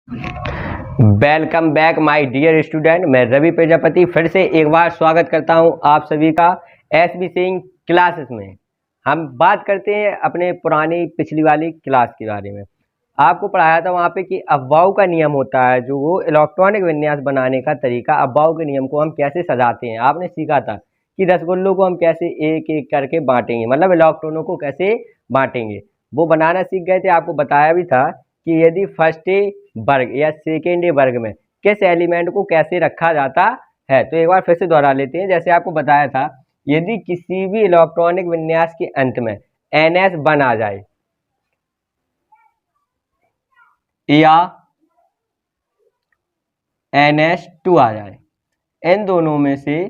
Welcome back my dear student. मैं रवि प्रजापति फिर से एक बार स्वागत करता हूं आप सभी का एसबी सिंह क्लासेस में। हम बात करते हैं अपने पुरानी पिछली वाली क्लास के बारे में। आपको पढ़ाया था वहां पे कि अफवाह का नियम होता है, जो वो इलेक्ट्रॉनिक विन्यास बनाने का तरीका, अफवाह के नियम को हम कैसे सजाते हैं। आपने सीखा था कि रसगुल्लों को हम कैसे एक एक करके बांटेंगे, मतलब इलेक्ट्रॉनों को कैसे बांटेंगे, वो बनाना सीख गए थे। आपको बताया भी था कि यदि फर्स्ट वर्ग या सेकेंड वर्ग में किस एलिमेंट को कैसे रखा जाता है। तो एक बार फिर से दोहरा लेते हैं। जैसे आपको बताया था, यदि किसी भी इलेक्ट्रॉनिक विन्यास के अंत में NS1 आ जाए या NS2 आ जाए, इन दोनों में से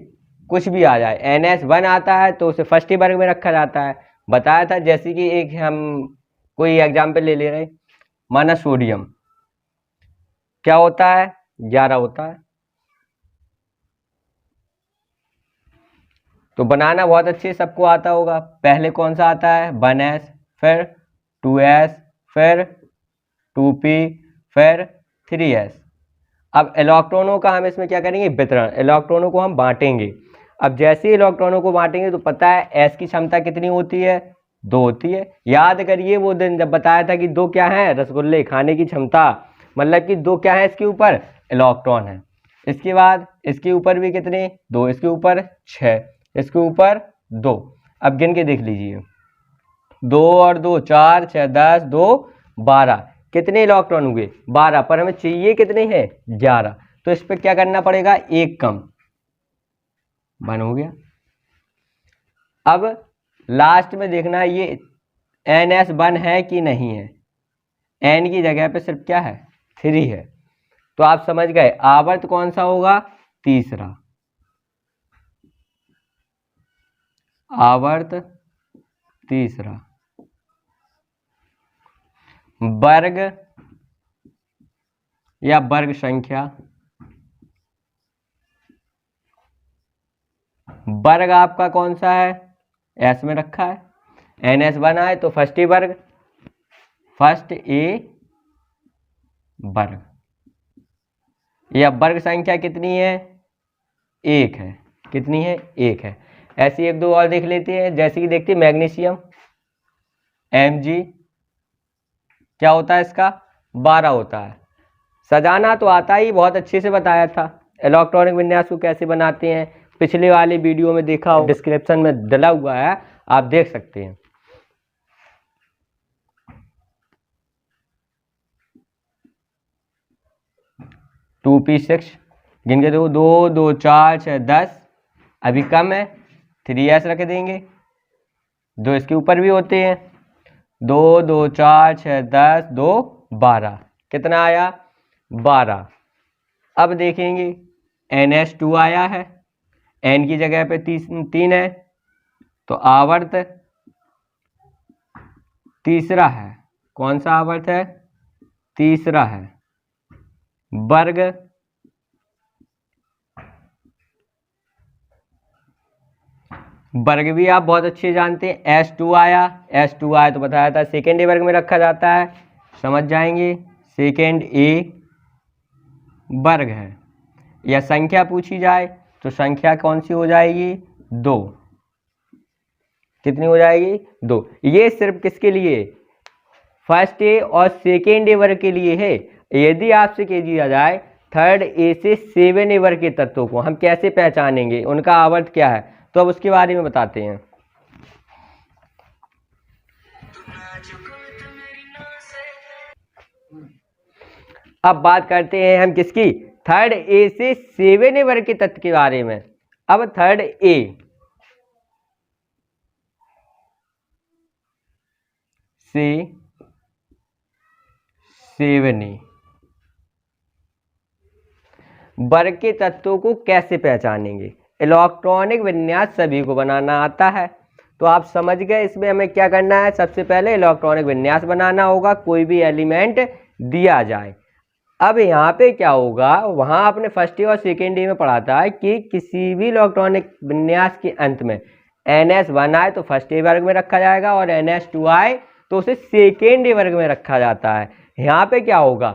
कुछ भी आ जाए, NS1 आता है तो उसे फर्स्ट वर्ग में रखा जाता है। बताया था, जैसे कि एक हम कोई एग्जाम्पल ले रहे, माना सोडियम क्या होता है, 11 होता है। तो बनाना बहुत अच्छे सबको आता होगा। पहले कौन सा आता है, 1S, फिर 2S, फिर 2P, फिर 3S। अब इलेक्ट्रॉनों का हम इसमें क्या करेंगे, वितरण, इलेक्ट्रॉनों को हम बांटेंगे। अब जैसे इलेक्ट्रॉनों को बांटेंगे तो पता है S की क्षमता कितनी होती है, 2 होती है। याद करिए वो दिन जब बताया था कि 2 क्या है, रसगुल्ले खाने की क्षमता, मतलब कि 2 क्या है इसके ऊपर, इलेक्ट्रॉन है। इसके बाद इसके ऊपर भी कितने, 2, इसके ऊपर 6, इसके ऊपर 2। अब गिन के देख लीजिए, 2 और 2 4, 6 10, 2 12, कितने इलेक्ट्रॉन हुए, 12, पर हमें चाहिए कितने हैं, 11। तो इस पर क्या करना पड़ेगा, एक कम, 1 हो गया। अब लास्ट में देखना ये NS1 है कि नहीं है। N की जगह पे सिर्फ क्या है, 3 है। तो आप समझ गए आवर्त कौन सा होगा, तीसरा। आवर्त तीसरा। वर्ग या वर्ग संख्या, वर्ग आपका कौन सा है, S में रखा है। NS1 आए तो फर्स्ट वर्ग, फर्स्ट A वर्ग, या वर्ग संख्या कितनी है, 1 है। कितनी है, 1 है। ऐसी एक दो और देख लेते हैं। जैसे कि देखते हैं मैग्नीशियम Mg क्या होता है, इसका 12 होता है। सजाना तो आता ही, बहुत अच्छे से बताया था इलेक्ट्रॉनिक विन्यास को कैसे बनाते हैं, पिछले वाले वीडियो में देखा हो, डिस्क्रिप्शन में डला हुआ है, आप देख सकते हैं। टू P6 गिन के देखो, 2 2 4 6 10, अभी कम है, 3S रख देंगे। 2 इसके ऊपर भी होते हैं, 2 2 4 6 10, 2 12, कितना आया, 12। अब देखेंगे NS2 आया है, N की जगह पे 3 है, तो आवर्त तीसरा है। कौन सा आवर्त है, तीसरा है। वर्ग वर्ग भी आप बहुत अच्छे जानते हैं, S2 आया, S2 आया तो बताया था सेकेंड वर्ग में रखा जाता है, समझ जाएंगे, सेकेंड A वर्ग है। या संख्या पूछी जाए तो संख्या कौन सी हो जाएगी, 2। कितनी हो जाएगी, 2। ये सिर्फ किसके लिए, फर्स्ट A और सेकेंड A वर्ग के लिए है। यदि आपसे कह दिया जाए थर्ड A से 7A वर्ग के तत्वों को हम कैसे पहचानेंगे, उनका आवर्त क्या है, तो अब उसके बारे में बताते हैं। अब बात करते हैं हम किसकी, थर्ड A से 7A वर्ग के तत्व के बारे में। अब थर्ड A से 7A वर्ग के तत्वों को कैसे पहचानेंगे। इलेक्ट्रॉनिक विन्यास सभी को बनाना आता है, तो आप समझ गए इसमें हमें क्या करना है। सबसे पहले इलेक्ट्रॉनिक विन्यास बनाना होगा, कोई भी एलिमेंट दिया जाए। अब यहाँ पे क्या होगा, वहाँ आपने फर्स्ट डे और सेकेंड डे में पढ़ा था कि किसी भी इलेक्ट्रॉनिक विन्यास के अंत में NS1 आए तो फर्स्ट डे वर्ग में रखा जाएगा, और NS2 आए तो उसे सेकेंड डे वर्ग में रखा जाता है। यहाँ पे क्या होगा,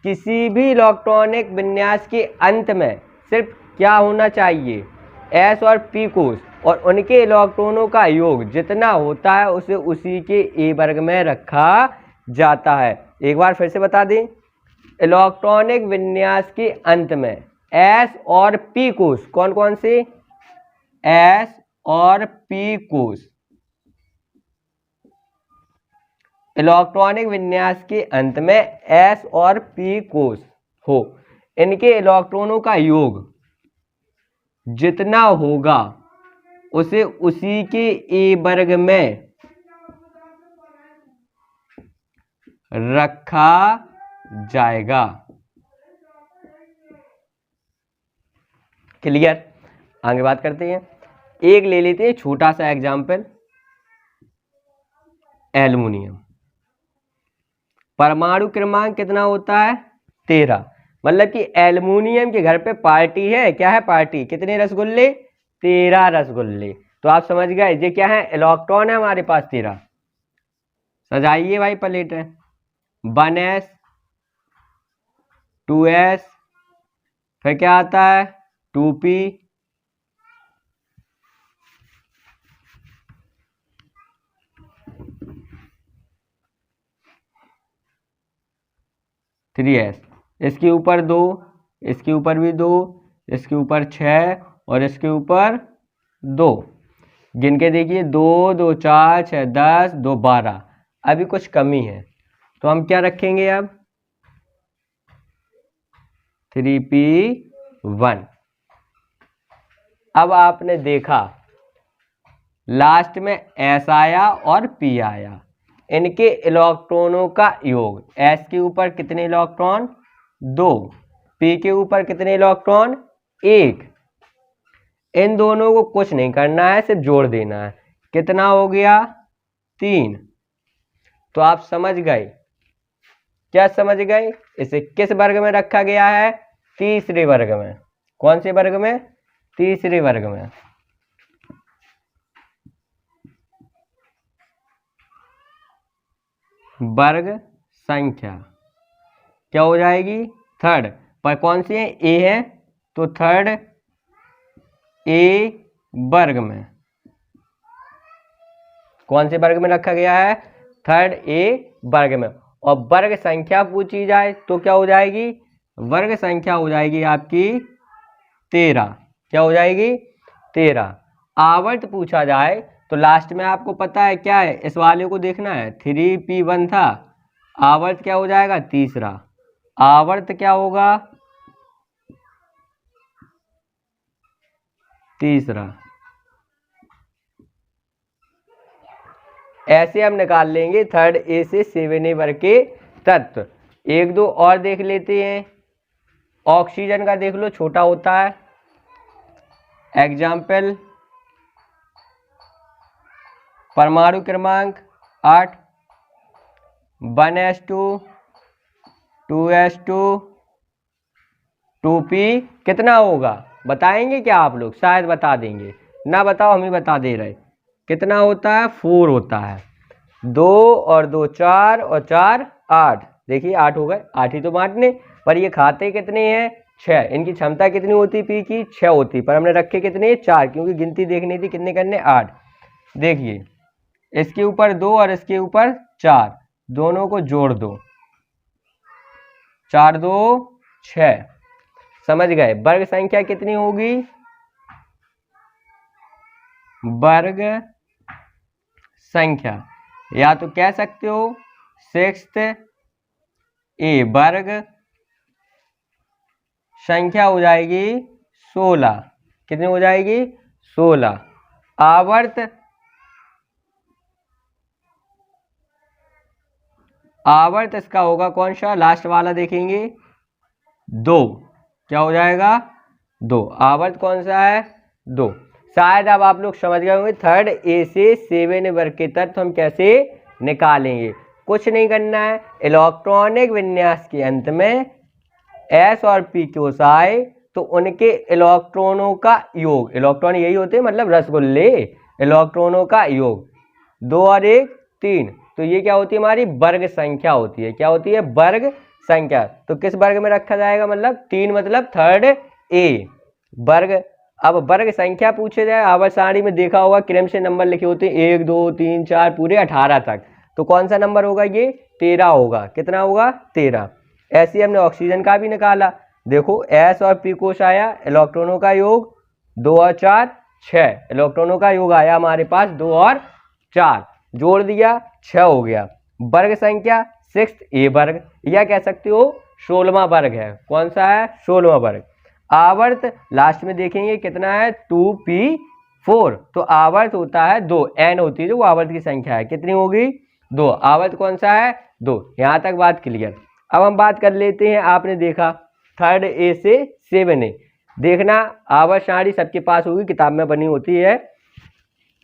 किसी भी इलेक्ट्रॉनिक विन्यास के अंत में सिर्फ क्या होना चाहिए, s और p कोष और उनके इलेक्ट्रॉनों का योग जितना होता है उसे उसी के a वर्ग में रखा जाता है। एक बार फिर से बता दें, इलेक्ट्रॉनिक विन्यास के अंत में s और p कोष कौन कौन से, s और p कोष इलेक्ट्रॉनिक विन्यास के अंत में s और p कोष हो, इनके इलेक्ट्रॉनों का योग जितना होगा उसे उसी के a वर्ग में रखा जाएगा। क्लियर? आगे बात करते हैं। एक ले लेते हैं छोटा सा एग्जाम्पल, एल्युमिनियम। परमाणु क्रमांक कितना होता है, 13। मतलब कि एल्युमिनियम के घर पे पार्टी है, क्या है पार्टी, कितने रसगुल्ले, 13 रसगुल्ले। तो आप समझ गए ये क्या है, इलेक्ट्रॉन है हमारे पास 13। सजाइए भाई प्लेट है, 1s 2s, फिर क्या आता है 2p, थ्री एस, इसके ऊपर 2, इसके ऊपर भी 2, इसके ऊपर 6 और इसके ऊपर 2। गिन के देखिए 2 2 4 6 10 2 12। अभी कुछ कमी है तो हम क्या रखेंगे, अब 3p1। अब आपने देखा लास्ट में s आया और p आया, इनके इलेक्ट्रॉनों का योग, s के ऊपर कितने इलेक्ट्रॉन, 2, p के ऊपर कितने इलेक्ट्रॉन, 1। इन दोनों को कुछ नहीं करना है, सिर्फ जोड़ देना है। कितना हो गया, 3। तो आप समझ गए, क्या समझ गए, इसे किस वर्ग में रखा गया है, तीसरे वर्ग में। कौन से वर्ग में, तीसरे वर्ग में। वर्ग संख्या क्या हो जाएगी, थर्ड। पर कौन सी है, ए है, तो थर्ड ए वर्ग में। कौन से वर्ग में रखा गया है, थर्ड ए वर्ग में। और वर्ग संख्या पूछी जाए तो क्या हो जाएगी, वर्ग संख्या हो जाएगी आपकी 13। क्या हो जाएगी, 13। आवर्त पूछा जाए तो लास्ट में आपको पता है क्या है, इस वाले को देखना है, 3p1 था, आवर्त क्या हो जाएगा, तीसरा। आवर्त क्या होगा, तीसरा। ऐसे हम निकाल लेंगे थर्ड ए से 7A वर्ग के तत्व। एक दो और देख लेते हैं। ऑक्सीजन का देख लो, छोटा होता है। एग्जाम्पल, परमाणु क्रमांक 8, 1s2 2s2 2p कितना होगा, बताएंगे क्या आप लोग, शायद बता देंगे, ना बताओ हम ही बता दे रहे। कितना होता है, 4 होता है। 2 और 2 4 और 4 8। देखिए 8 हो गए, 8 ही तो बांटने, पर ये खाते कितने हैं, 6। इनकी क्षमता कितनी होती पी की, 6 होती, पर हमने रखे कितने, 4, क्योंकि गिनती देखनी थी, कितने करने, 8। देखिए इसके ऊपर 2 और इसके ऊपर 4, दोनों को जोड़ दो, 4 2 6। समझ गए, वर्ग संख्या कितनी होगी, वर्ग संख्या या तो कह सकते हो 6th ए वर्ग, संख्या हो जाएगी 16। कितनी हो जाएगी, 16। आवर्त, आवर्त इसका होगा कौन सा, लास्ट वाला देखेंगे, 2। क्या हो जाएगा, 2। आवर्त कौन सा है, 2। शायद अब आप लोग समझ गए होंगे थर्ड ए से 7 वर्ग के तत्व हम कैसे निकालेंगे। कुछ नहीं करना है, इलेक्ट्रॉनिक विन्यास के अंत में s और p कोष आए तो उनके इलेक्ट्रॉनों का योग, इलेक्ट्रॉन यही होते हैं मतलब रसगुल्ले, इलेक्ट्रॉनों का योग 2 और 1 3। तो ये क्या होती है, हमारी वर्ग संख्या होती है। क्या होती है, वर्ग संख्या, तो किस वर्ग में रखा जाएगा, मतलब 3 मतलब थर्ड ए वर्ग। अब वर्ग संख्या पूछे जाए, आवर्त सारणी में देखा होगा क्रम से नंबर लिखे होते हैं 1 2 3 4 पूरे 18 तक, तो कौन सा नंबर होगा, ये 13 होगा। कितना होगा, 13। ऐसे ही हमने ऑक्सीजन का भी निकाला, देखो एस और पी कोश आया, इलेक्ट्रॉनों का योग 2 और 4 6, इलेक्ट्रॉनों का योग आया हमारे पास 2 और 4, जोड़ दिया 6 हो गया। वर्ग संख्या 6 ए वर्ग, या कह सकते हो 16वां वर्ग है। कौन सा है, 16वां वर्ग। आवर्त लास्ट में देखेंगे कितना है, 2p4, तो आवर्त होता है 2, n होती है जो वो आवर्त की संख्या है, कितनी होगी, 2। आवर्त कौन सा है, 2। यहाँ तक बात क्लियर। अब हम बात कर लेते हैं, आपने देखा थर्ड ए से 7A, देखना आवर्त सारणी सबके पास होगी, किताब में बनी होती है,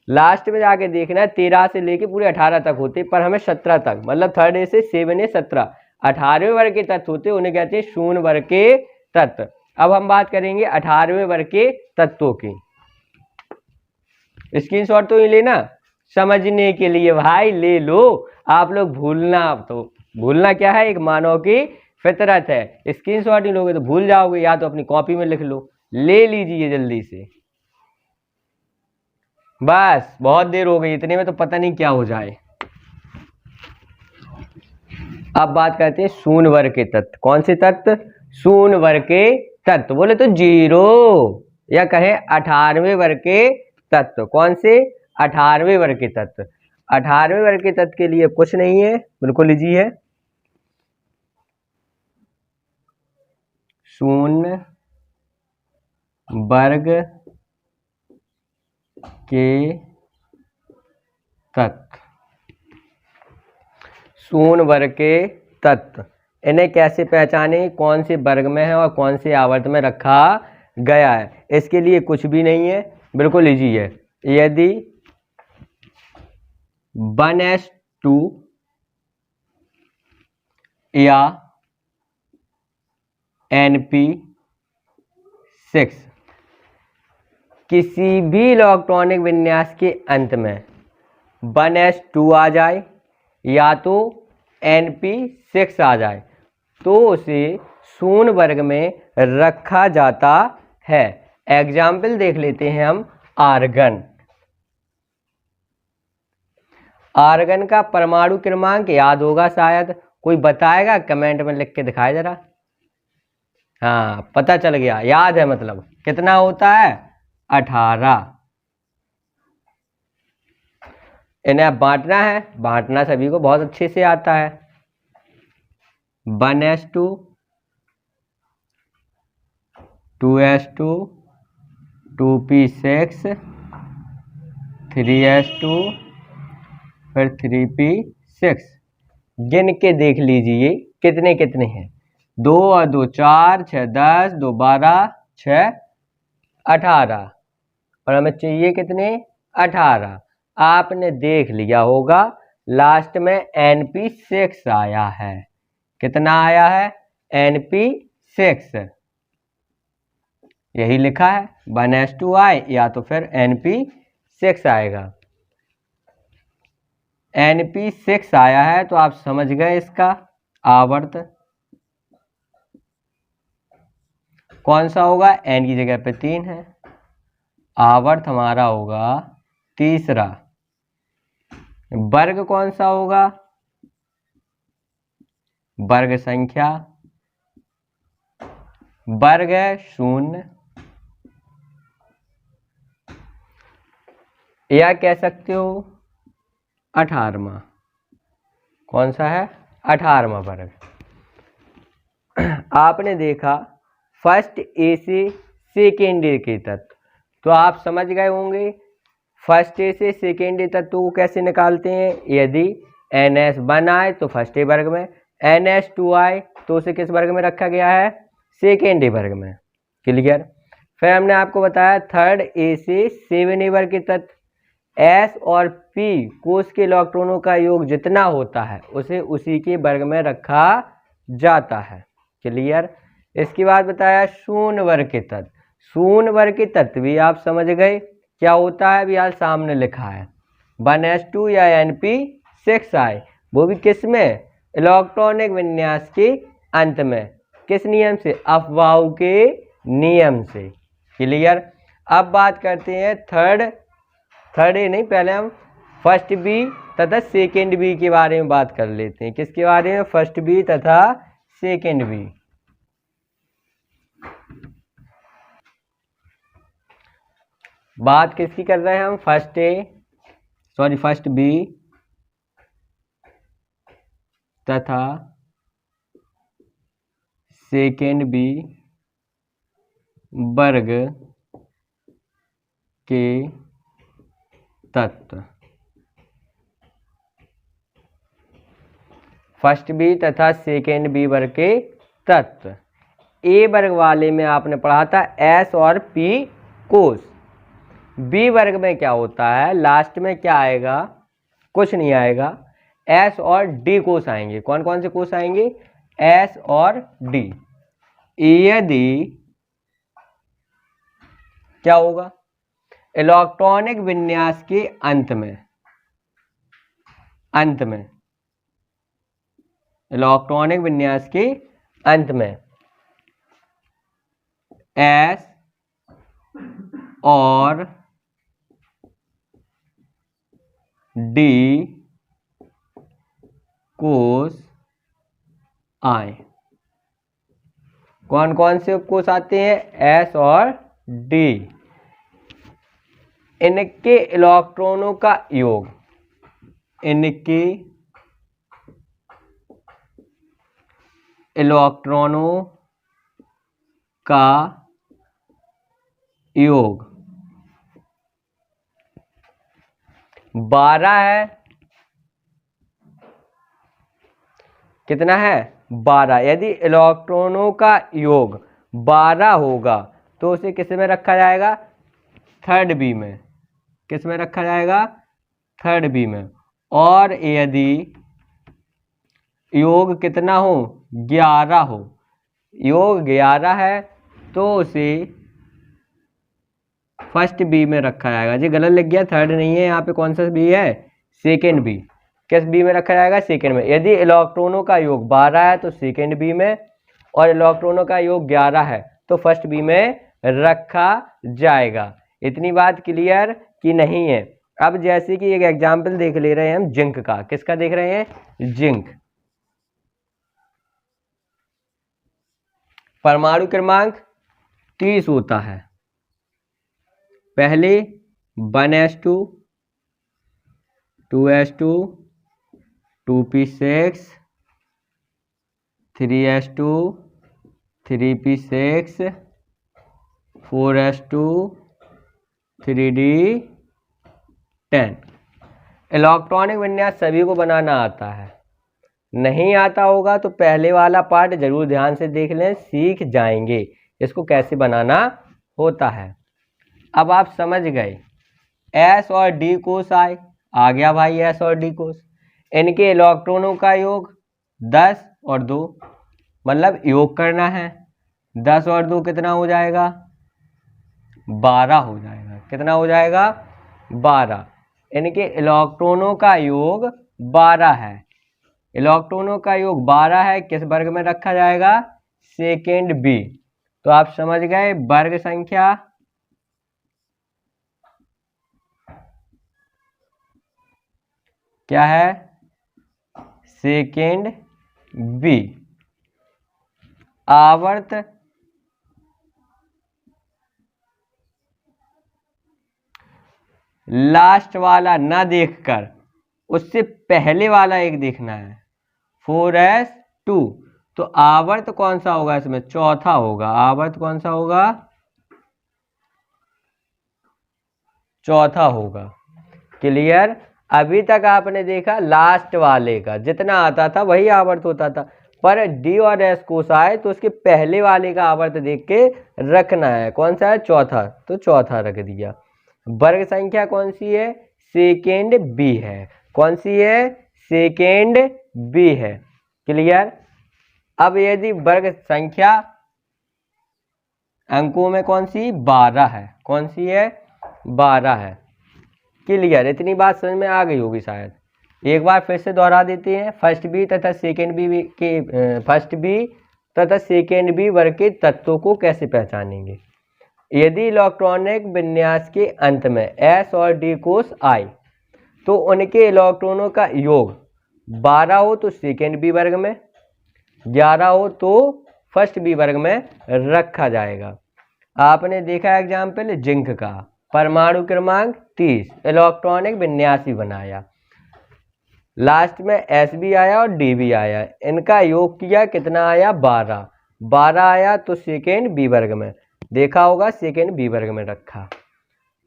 लास्ट में जाके देखना है 13 से लेके पूरे 18 तक होते, पर हमें 17 तक, मतलब थर्ड ए से 7A 17 18वें वर्ग के तत्व होते, उन्हें कहते हैं शून्य वर्ग के तत्व। अब हम बात करेंगे 18वें वर्ग के तत्वों की। स्क्रीनशॉट तो ही लेना, समझने के लिए भाई ले लो, आप लोग भूलना, तो भूलना क्या है, एक मानव की फितरत है। स्क्रीनशॉट नहीं लोगे तो भूल जाओगे, या तो अपनी कॉपी में लिख लो, ले लीजिए जल्दी से। बस बहुत देर हो गई, इतने में तो पता नहीं क्या हो जाए। अब बात करते हैं शून्य वर्ग के तत्व। कौन से तत्व, शून्य वर्ग के तत्व, बोले तो 0, या कहें 18वें वर्ग के तत्व। कौन से, 18वें वर्ग के तत्व। 18वें वर्ग के तत्व के लिए कुछ नहीं है, बिल्कुल इजी है। शून्य वर्ग के तत्व, शून्य वर्ग के तत्व, इन्हें कैसे पहचाने, कौन से वर्ग में है और कौन से आवर्त में रखा गया है। इसके लिए कुछ भी नहीं है, बिल्कुल इजी है। यदि 1s2 या Np6 किसी भी इलेक्ट्रॉनिक विन्यास के अंत में 1s2 आ जाए या तो Np6 आ जाए, तो उसे शून्य वर्ग में रखा जाता है। एग्जाम्पल देख लेते हैं हम, आर्गन। आर्गन का परमाणु क्रमांक याद होगा शायद, कोई बताएगा, कमेंट में लिख के दिखाए जरा। हाँ पता चल गया, याद है, मतलब कितना होता है, 18। इन्हें अब बांटना है, बांटना सभी को बहुत अच्छे से आता है। 1s2 2s2 2p6 3s2 फिर 3p6, गिन के देख लीजिए कितने कितने हैं। 2 और 2 4, 6 10, 2 12, 6 18, और हमें चाहिए कितने, 18। आपने देख लिया होगा लास्ट में Np6 आया है। कितना आया है, Np6, यही लिखा है 1s2 आए या तो फिर Np6 आएगा। Np6 आया है तो आप समझ गए इसका आवर्त कौन सा होगा, N की जगह पे 3 है, आवर्त हमारा होगा तीसरा। वर्ग कौन सा होगा, वर्ग संख्या, वर्ग है 0, या कह सकते हो 18वां। कौन सा है, 18वां वर्ग। आपने देखा फर्स्ट ए से सेकेंड ए के तत्व, तो आप समझ गए होंगे फर्स्ट ए से सेकेंड ए तत्व को कैसे निकालते हैं। यदि NS1 आए तो फर्स्ट ए वर्ग में, NS2 आए तो उसे किस वर्ग में रखा गया है, सेकेंड ए वर्ग में। क्लियर। फिर हमने आपको बताया थर्ड ए से 7A वर्ग के तत्व, S और P कोष के इलेक्ट्रॉनों का योग जितना होता है उसे उसी के वर्ग में रखा जाता है। क्लियर। इसके बाद बताया शून्य वर्ग के तत्व। शून्य वर्ग के तत्व भी आप समझ गए क्या होता है, अभी आज सामने लिखा है 1s2 या Np6 आए, वो भी किस में, इलेक्ट्रॉनिक विन्यास के अंत में। किस नियम से? अफवाहों के नियम से। क्लियर। अब बात करते हैं थर्ड ही नहीं, पहले हम फर्स्ट बी तथा सेकेंड बी के बारे में बात कर लेते हैं। किसके बारे में? फर्स्ट बी तथा सेकेंड बी। बात किसकी कर रहे हैं हम? फर्स्ट बी तथा सेकेंड बी वर्ग के तत्व। फर्स्ट बी तथा सेकेंड बी वर्ग के तत्व। ए वर्ग वाले में आपने पढ़ा था एस और पी कोस। बी वर्ग में क्या होता है? लास्ट में क्या आएगा? कुछ नहीं आएगा, एस और डी कोस आएंगे। कौन कौन से कोस आएंगे? एस और डी। यदि क्या होगा? इलेक्ट्रॉनिक विन्यास के अंत में इलेक्ट्रॉनिक विन्यास के अंत में एस और डी कोस आए। कौन कौन से उपकोष आते हैं? एस और डी। इनके इलेक्ट्रॉनों का योग, इनके इलेक्ट्रॉनों का योग 12 है। कितना है? 12। यदि इलेक्ट्रॉनों का योग 12 होगा तो उसे किस में रखा जाएगा? थर्ड बी में। किस में रखा जाएगा? थर्ड बी में। और यदि योग कितना हो? 11 हो, योग 11 है तो उसे फर्स्ट बी में रखा जाएगा। जी गलत लिख गया, थर्ड नहीं है यहाँ पे। कौन सा बी है? Second B. किस बी में रखा जाएगा? सेकेंड में। यदि इलेक्ट्रॉनों का योग 12 है तो सेकेंड बी में, और इलेक्ट्रॉनों का योग 11 है तो फर्स्ट बी में रखा जाएगा। इतनी बात क्लियर कि नहीं है? अब जैसे कि एक एग्जाम्पल देख ले रहे हैं हम जिंक का। किसका देख रहे हैं? जिंक। परमाणु क्रमांक 30 होता है। पहले 1s2 2s2 2p6 3s2 3p6 4s2 3d10। Electronic विन्यास सभी को बनाना आता है। नहीं आता होगा तो पहले वाला पार्ट जरूर ध्यान से देख लें, सीख जाएंगे इसको कैसे बनाना होता है। अब आप समझ गए। एस और डी कोस आए, आ गया भाई एस और डी कोस। इनके इलेक्ट्रॉनों का योग 10 और 2, मतलब योग करना है। 10 और 2 कितना हो जाएगा? 12 हो जाएगा। कितना हो जाएगा? 12। इनके इलेक्ट्रॉनों का योग 12 है। इलेक्ट्रॉनों का योग 12 है, किस वर्ग में रखा जाएगा? Second B. तो आप समझ गए वर्ग संख्या क्या है? Second B. आवर्त लास्ट वाला ना देखकर उससे पहले वाला एक देखना है, 4s2। तो आवर्त कौन सा होगा इसमें? चौथा होगा। आवर्त कौन सा होगा? चौथा होगा। क्लियर। अभी तक आपने देखा लास्ट वाले का जितना आता था वही आवर्त होता था, पर डी और एस कोस आए तो उसके पहले वाले का आवर्त देख के रखना है। कौन सा है? चौथा। तो चौथा रख दिया। वर्ग संख्या कौन सी है? सेकेंड बी है। कौन सी है? सेकेंड बी है। क्लियर। अब यदि वर्ग संख्या अंकों में कौन सी? 12 है। कौन सी है? 12 है। क्लियर। इतनी बात समझ में आ गई होगी शायद। एक बार फिर से दोहरा देते हैं। फर्स्ट बी तथा सेकेंड बी के फर्स्ट बी तथा सेकेंड बी वर्ग के तत्वों को कैसे पहचानेंगे। यदि इलेक्ट्रॉनिक विन्यास के अंत में s और d कोष आए तो उनके इलेक्ट्रॉनों का योग 12 हो तो सेकेंड बी वर्ग में, 11 हो तो फर्स्ट बी वर्ग में रखा जाएगा। आपने देखा एग्जाम्पल जिंक का, परमाणु क्रमांक 30, इलेक्ट्रॉनिक विन्यास भी बनाया, लास्ट में एस भी आया और डी भी आया, इनका योग किया, कितना आया 12, 12 आया तो सेकेंड बी वर्ग में, देखा होगा सेकेंड बी वर्ग में रखा।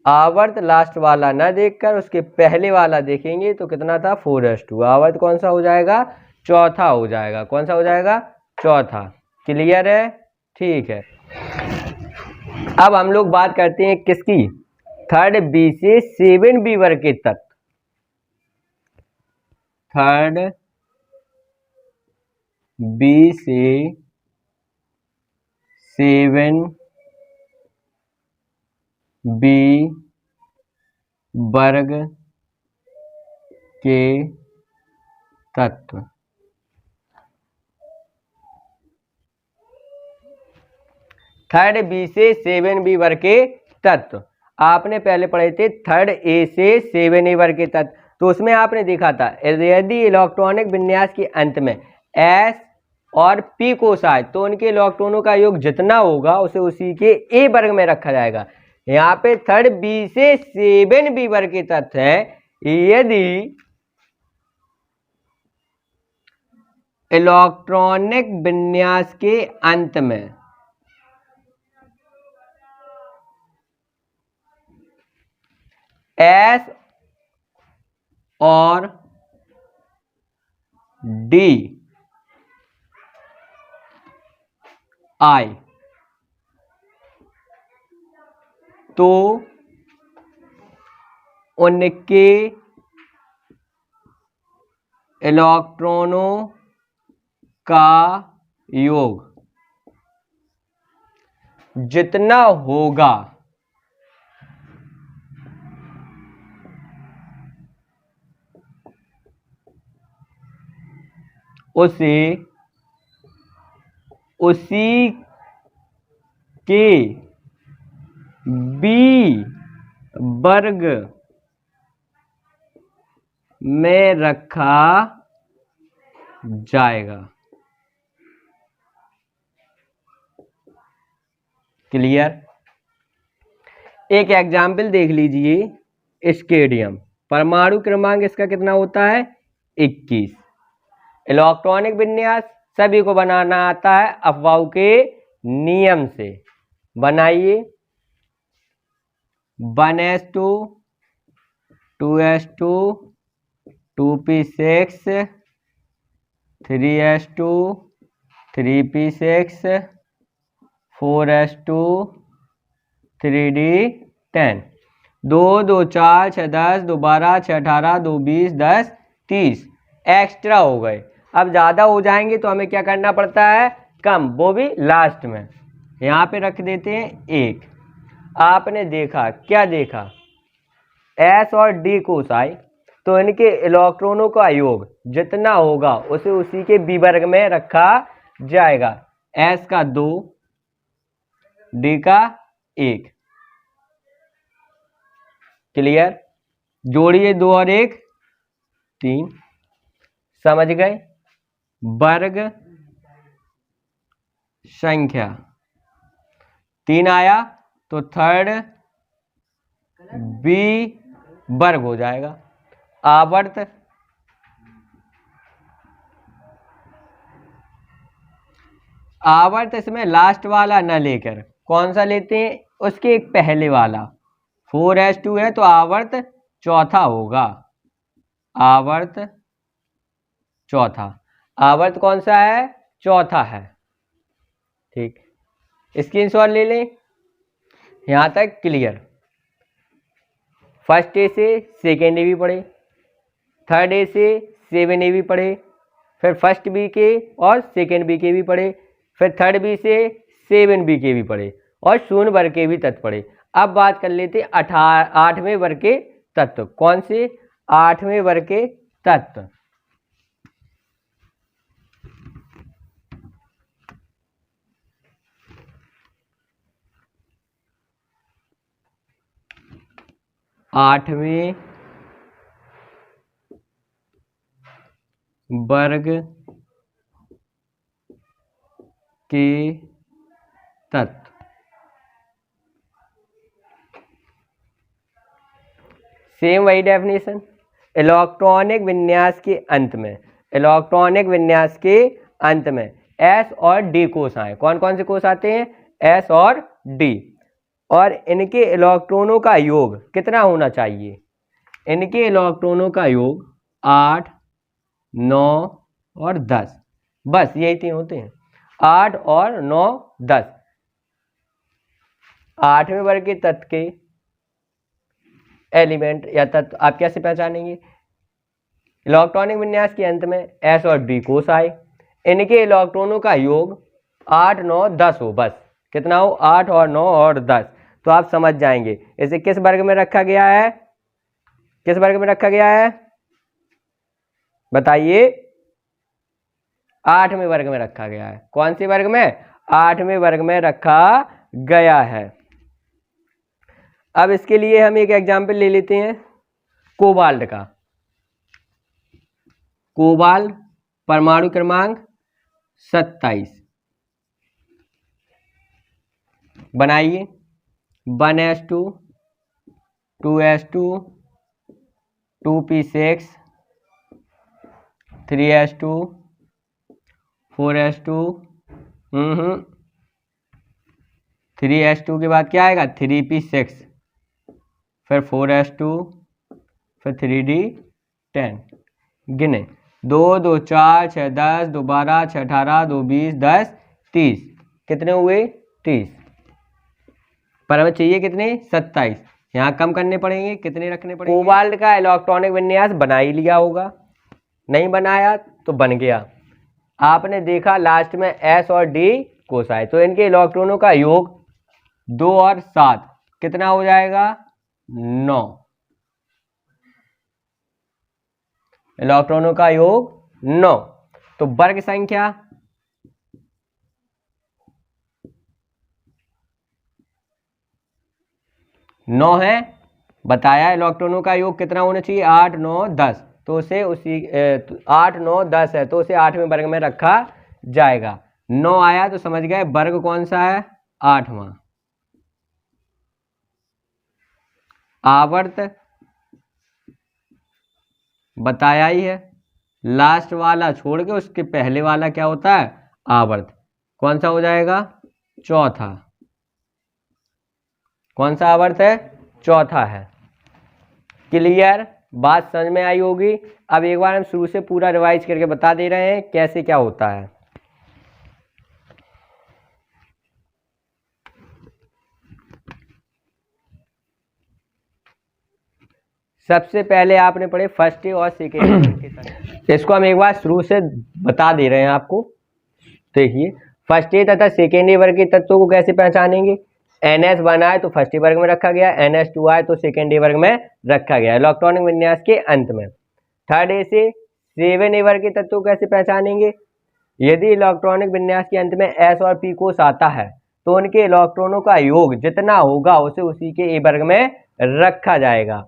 आवर्त लास्ट वाला ना देखकर उसके पहले वाला देखेंगे तो कितना था 4s2, आवर्त कौन सा हो जाएगा, चौथा हो जाएगा। कौन सा हो जाएगा, चौथा। क्लियर है, ठीक है। अब हम लोग बात करते हैं किसकी, थर्ड बी से 7b वर्ग के तत्व। थर्ड बी से 7b वर्ग के तत्व। थर्ड बी से 7b वर्ग के तत्व आपने पहले पढ़े थे थर्ड ए से 7a वर्ग के तत्व, तो उसमें आपने देखा था यदि इलेक्ट्रॉनिक विन्यास के अंत में s और p कोष आए तो उनके इलेक्ट्रॉनों का योग जितना होगा उसे उसी के a वर्ग में रखा जाएगा। यहाँ पे थर्ड बी से 7b वर्ग के तत्व है, यदि इलेक्ट्रॉनिक विन्यास के अंत में S और D I तो उनके इलेक्ट्रॉनों का योग जितना होगा उसे उसी के बी वर्ग में रखा जाएगा। क्लियर। एक एग्जाम्पल देख लीजिए, स्केडियम, परमाणु क्रमांक इसका कितना होता है 21। इलेक्ट्रॉनिक विन्यास सभी को बनाना आता है अफवाह के नियम से। बनाइए 1s2 2s2 2p6 3s2 3p6 4s2 3d10 2 2 4 6 10 2 12 6 18 2 20 10 30 extra हो गए। अब ज़्यादा हो जाएंगे तो हमें क्या करना पड़ता है, कम, वो भी लास्ट में। यहाँ पे रख देते हैं 1। आपने देखा, क्या देखा, S और D कोष आए तो इनके इलेक्ट्रॉनों का योग जितना होगा उसे उसी के बी वर्ग में रखा जाएगा। S का 2, D का 1। क्लियर। जोड़िए 2 और 1 3। समझ गए। वर्ग संख्या 3 आया तो थर्ड बी वर्ग हो जाएगा। आवर्त इसमें लास्ट वाला न लेकर कौन सा लेते हैं, उसके एक पहले वाला 4s2 है तो आवर्त चौथा होगा। आवर्त चौथा, आवर्त कौन सा है, चौथा है। ठीक, स्क्रीनशॉट ले लें। यहां तक क्लियर। फर्स्ट ए से सेकेंड ए भी पढ़े, थर्ड ए से 7a भी पढ़े, फिर फर्स्ट बी के और सेकेंड बी के भी पढ़े, फिर थर्ड बी से 7b के भी पढ़े और शून्य वर्ग के भी तत्व पढ़े। अब बात कर लेते 8वें वर्ग के तत्व। कौन से 8वें वर्ग के तत्व, 8वें वर्ग के तत्व। सेम वही डेफिनेशन, इलेक्ट्रॉनिक विन्यास के अंत में, इलेक्ट्रॉनिक विन्यास के अंत में एस और डी कोष आए। कौन कौन से कोष आते हैं? एस और डी। और इनके इलेक्ट्रॉनों का योग कितना होना चाहिए? इनके इलेक्ट्रॉनों का योग 8, 9 और 10, बस यही तीन होते हैं, 8 और 9, 10। 8वें वर्ग के तत्व के एलिमेंट या तत्व आप कैसे पहचानेंगे? इलेक्ट्रॉनिक विन्यास के अंत में एस और डी कोष आए, इनके इलेक्ट्रॉनों का योग 8, 9, 10 हो, बस कितना हो? 8 और 9 और 10। तो आप समझ जाएंगे इसे किस वर्ग में रखा गया है, किस वर्ग में रखा गया है बताइए? 8वें वर्ग में रखा गया है। कौन से वर्ग में? 8वें वर्ग में रखा गया है। अब इसके लिए हम एक एग्जाम्पल ले लेते हैं कोबाल्ट का। कोबाल्ट परमाणु क्रमांक 27 बनाइए। 1s2 2s2 2p6 3s2 4s2 3s2 के बाद क्या आएगा? 3p6, फिर 4s2, फिर 3d10। गिने 2 2 4 6 10 2 12 6 18 2 20 10 30। कितने हुए? 30। पर हमें चाहिए कितने? 27। यहाँ कम करने पड़ेंगे, कितने रखने पड़ेंगे? कोबाल्ट का इलेक्ट्रॉनिक विन्यास बना ही लिया होगा, नहीं बनाया तो बन गया। आपने देखा लास्ट में एस और डी कोष आए, तो इनके इलेक्ट्रॉनों का योग 2 और 7 कितना हो जाएगा? 9। इलेक्ट्रॉनों का योग 9। तो वर्ग संख्या 9 है। बताया इलेक्ट्रॉनों का योग कितना होना चाहिए? 8, 9, 10। तो उसे उसी 8, 9, 10 है तो उसे 8वें वर्ग में रखा जाएगा। 9 आया तो समझ गए वर्ग कौन सा है? 8वां। आवर्त बताया ही है, लास्ट वाला छोड़ के उसके पहले वाला क्या होता है? आवर्त। कौन सा हो जाएगा? चौथा। कौन सा आवर्त है? चौथा है। क्लियर? बात समझ में आई होगी। अब एक बार हम शुरू से पूरा रिवाइज करके बता दे रहे हैं कैसे क्या होता है। सबसे पहले आपने पढ़े फर्स्ट ईयर और सेकेंड ईयर के तत्व। इसको हम एक बार शुरू से बता दे रहे हैं आपको। देखिए फर्स्ट ईयर तथा सेकेंड वर्ग के तत्वों को कैसे पहचानेंगे? NS1 आए तो फर्स्ट वर्ग में रखा गया, NS2 आए तो सेकेंड वर्ग में रखा गया इलेक्ट्रॉनिक विन्यास के अंत में। थर्ड ए से 7A वर्ग के तत्वों को कैसे पहचानेंगे? यदि इलेक्ट्रॉनिक विन्यास के अंत में S और P कोष आता है तो उनके इलेक्ट्रॉनों का योग जितना होगा उसे उसी के A वर्ग में रखा जाएगा।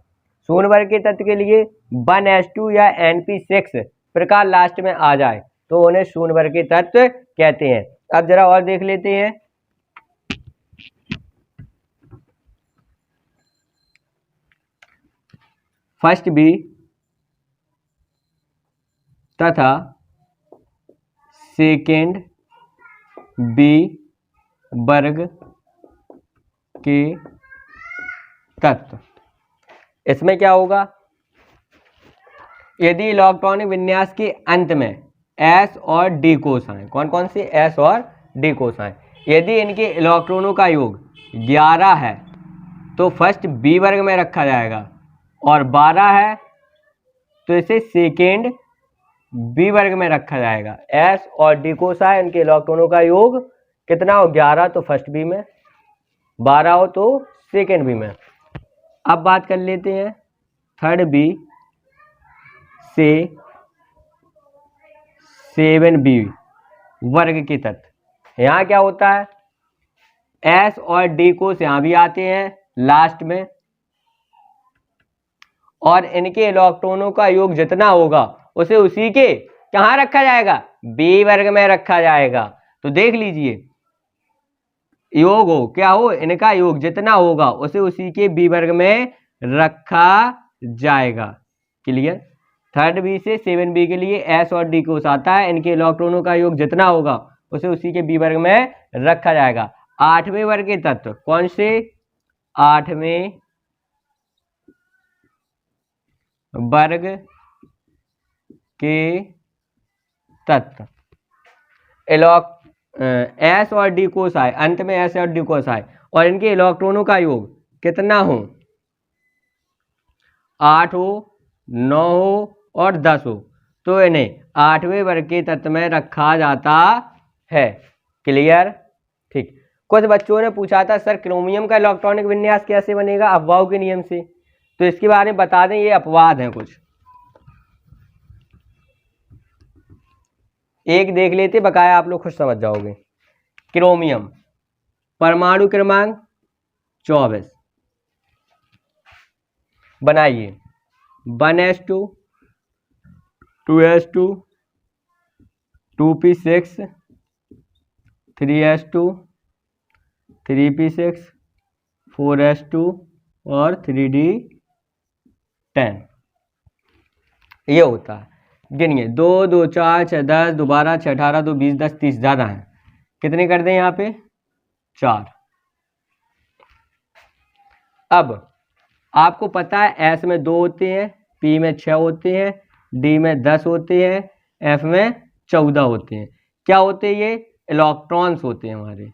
शून्य वर्ग के तत्व के लिए 1s2 या Np6 प्रकार लास्ट में आ जाए तो उन्हें शून्य वर्ग के तत्व कहते हैं। अब जरा और देख लेते हैं। फर्स्ट बी तथा सेकेंड बी वर्ग के तत्व। इसमें क्या होगा? यदि इलेक्ट्रॉनिक विन्यास के अंत में एस और डी कोष आए, कौन कौन से? एस और डी कोष आए, यदि इनके इलेक्ट्रॉनों का योग 11 है तो फर्स्ट बी वर्ग में रखा जाएगा, और 12 है तो इसे सेकेंड बी वर्ग में रखा जाएगा। एस और डी कोष आए, इनके इलेक्ट्रॉनों का योग कितना हो? 11 तो फर्स्ट बी में, 12 हो तो सेकेंड बी में। अब बात कर लेते हैं थर्ड बी से 7B वर्ग के तत्व। यहाँ क्या होता है? एस और डी कोष यहाँ भी आते हैं लास्ट में, और इनके इलेक्ट्रॉनों का योग जितना होगा उसे उसी के कहाँ रखा जाएगा, बी वर्ग में रखा जाएगा। तो देख लीजिए, योग हो क्या हो, इनका योग जितना होगा उसे उसी के बी वर्ग में रखा जाएगा। क्लियर। थर्ड बी से 7b के लिए एस और डी कोस आता है, इनके इलेक्ट्रॉनों का योग जितना होगा उसे उसी के बी वर्ग में रखा जाएगा। 8वें वर्ग के तत्व कौन से, 8वें वर्ग के तत्व एस और डी कोस आए, अंत में एस और डी कोस आए और इनके इलेक्ट्रॉनों का योग कितना हो, 8 हो, 9 हो और 10 हो, तो इन्हें 8वें वर्ग के तत्व में रखा जाता है। क्लियर। ठीक। कुछ बच्चों ने पूछा था सर क्रोमियम का इलेक्ट्रॉनिक विन्यास कैसे बनेगा, अफवाहों के नियम से, तो इसके बारे में बता दें, ये अपवाद हैं कुछ। एक देख लेते, बकाया आप लोग खुद समझ जाओगे। क्रोमियम परमाणु क्रमांक 24 बनाइए, 1s2 2s2 2p6 3s2 3p6 4s2 और 3d10 ये होता है। गिनिए, 2 2 4 6 10 2 12 6 18 2 20 10 30 ज़्यादा है, कितने कर दें यहाँ पे 4। अब आपको पता है एस में 2 होते हैं, पी में 6 होते हैं, डी में 10 होते हैं, एफ में 14 होते हैं। क्या होते हैं ये, इलेक्ट्रॉन्स होते हैं हमारे,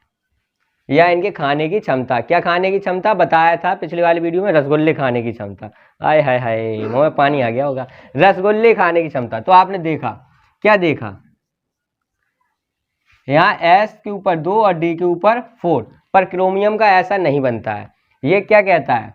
या इनके खाने की क्षमता। क्या खाने की क्षमता बताया था पिछले वाली वीडियो में, रसगुल्ले खाने की क्षमता। आय हाय हाय, मुंह में पानी आ गया होगा, रसगुल्ले खाने की क्षमता। तो आपने देखा, क्या देखा, यहाँ एस के ऊपर 2 और डी के ऊपर 4, पर क्रोमियम का ऐसा नहीं बनता है। ये क्या कहता है,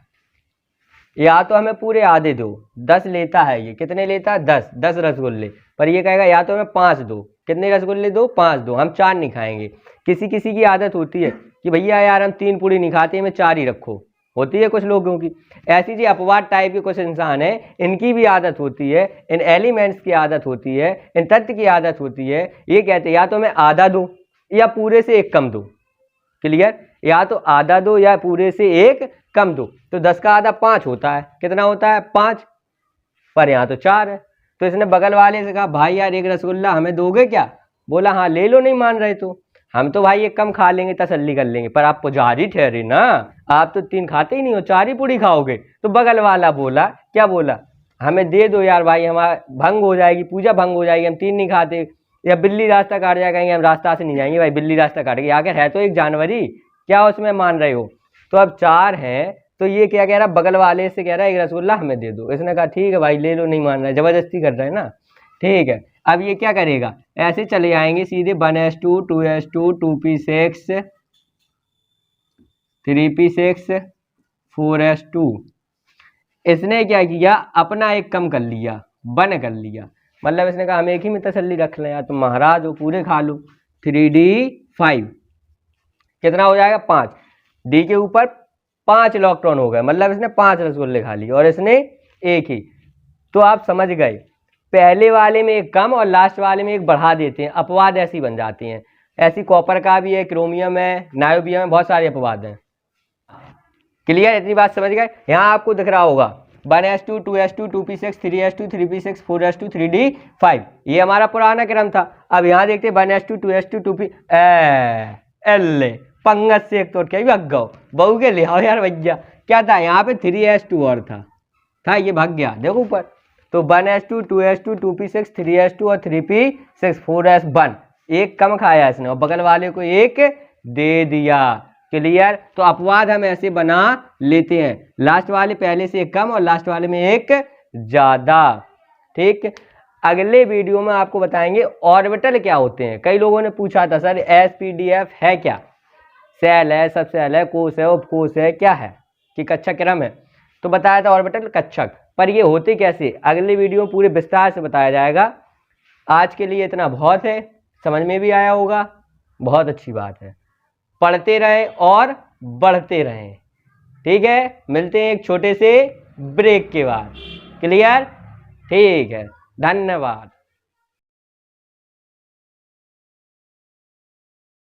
या तो हमें पूरे आधे दो, 10 लेता है ये, कितने लेता है 10 रसगुल्ले, पर ये कहेगा या तो हमें 5 दो, कितने रसगुल्ले दो 5 दो, हम 4 नहीं खाएंगे। किसी किसी की आदत होती है कि भैया यार हम 3 पूरी नहीं खाते, हमें 4 ही रखो, होती है कुछ लोगों की। ऐसी जी अपवाद टाइप के कुछ इंसान है, इनकी भी आदत होती है, इन एलिमेंट्स की आदत होती है, इन तत्व की आदत होती है। ये कहते हैं या तो हमें आधा दो या पूरे से एक कम दो। क्लियर। या तो आधा दो या पूरे से एक कम दो। तो 10 का आधा 5 होता है, कितना होता है 5, पर यहाँ तो 4 है। तो इसने बगल वाले से कहा भाई यार एक रसगुल्ला हमें दोगे क्या, बोला हाँ ले लो, नहीं मान रहे तो हम तो भाई एक कम खा लेंगे, तसल्ली कर लेंगे, पर आप पुजारी ठहरे ना, आप तो 3 खाते ही नहीं हो, 4 ही पूरी खाओगे। तो बगल वाला बोला, क्या बोला, हमें दे दो यार भाई, हमारा भंग हो जाएगी, पूजा भंग हो जाएगी, हम 3 नहीं खाते, या बिल्ली रास्ता काट जाएगा, हम रास्ता से नहीं जाएंगे भाई, बिल्ली रास्ता काटेगी, आखिर है तो एक जानवरी, क्या उसमें मान रहे हो। तो अब 4 हैं, तो ये क्या कह रहा, बगल वाले से कह रहा है एक रसगुल्ला हमें दे दो। इसने कहा ठीक है भाई ले लो, नहीं मान रहा है, जबरदस्ती कर रहा है ना, ठीक है। अब ये क्या करेगा, ऐसे चले आएंगे सीधे 1s2 2s2 2p6 3p6 4s2। इसने क्या किया, अपना एक कम कर लिया, 1 कर लिया, मतलब इसने कहा हम एक ही में तसल्ली रख लें, या तो महाराज हो पूरे खा लो। 3d5 कितना हो जाएगा 5, डी के ऊपर 5 इलेक्ट्रॉन हो गए, मतलब इसने 5 रसगुल्ले खा लिए और इसने एक ही। तो आप समझ गए, पहले वाले में एक कम और लास्ट वाले में एक बढ़ा देते हैं, अपवाद ऐसी बन जाती हैं। ऐसी कॉपर का भी है, क्रोमियम है, नायोबियम है, बहुत सारे अपवाद हैं। क्लियर, इतनी बात समझ गए। यहाँ आपको दिख रहा होगा 1s2 2s2 2p6 3s2 3p6 4s2 3d5, ये हमारा पुराना क्रम था। अब यहाँ देखते 1s2 2s2 2p एल पंगत से एक तो क्या भाग गो बहू के ले आओ यार भैया, क्या था यहाँ पे 3s2 और था ये भाग गया, देखो ऊपर। तो 1s2 2s2 2p6 3s2 और 3p6 4s1, एक कम खाया इसने और बगल वाले को एक दे दिया। क्लियर। तो अपवाद हम ऐसे बना लेते हैं, लास्ट वाले पहले से एक कम और लास्ट वाले में एक ज्यादा। ठीक। अगले वीडियो में आपको बताएंगे ऑर्बिटल क्या होते हैं। कई लोगों ने पूछा था सर एसपीडीएफ है क्या, सेल है, सब सेल है, कोश है, उपकोश है, क्या है कि कक्षक क्रम है। तो बताया था ऑर्बिटल कक्षक, पर ये होते कैसे अगले वीडियो में पूरे विस्तार से बताया जाएगा। आज के लिए इतना बहुत है, समझ में भी आया होगा, बहुत अच्छी बात है। पढ़ते रहें और बढ़ते रहें। ठीक है, मिलते हैं एक छोटे से ब्रेक के बाद। क्लियर? ठीक है, धन्यवाद।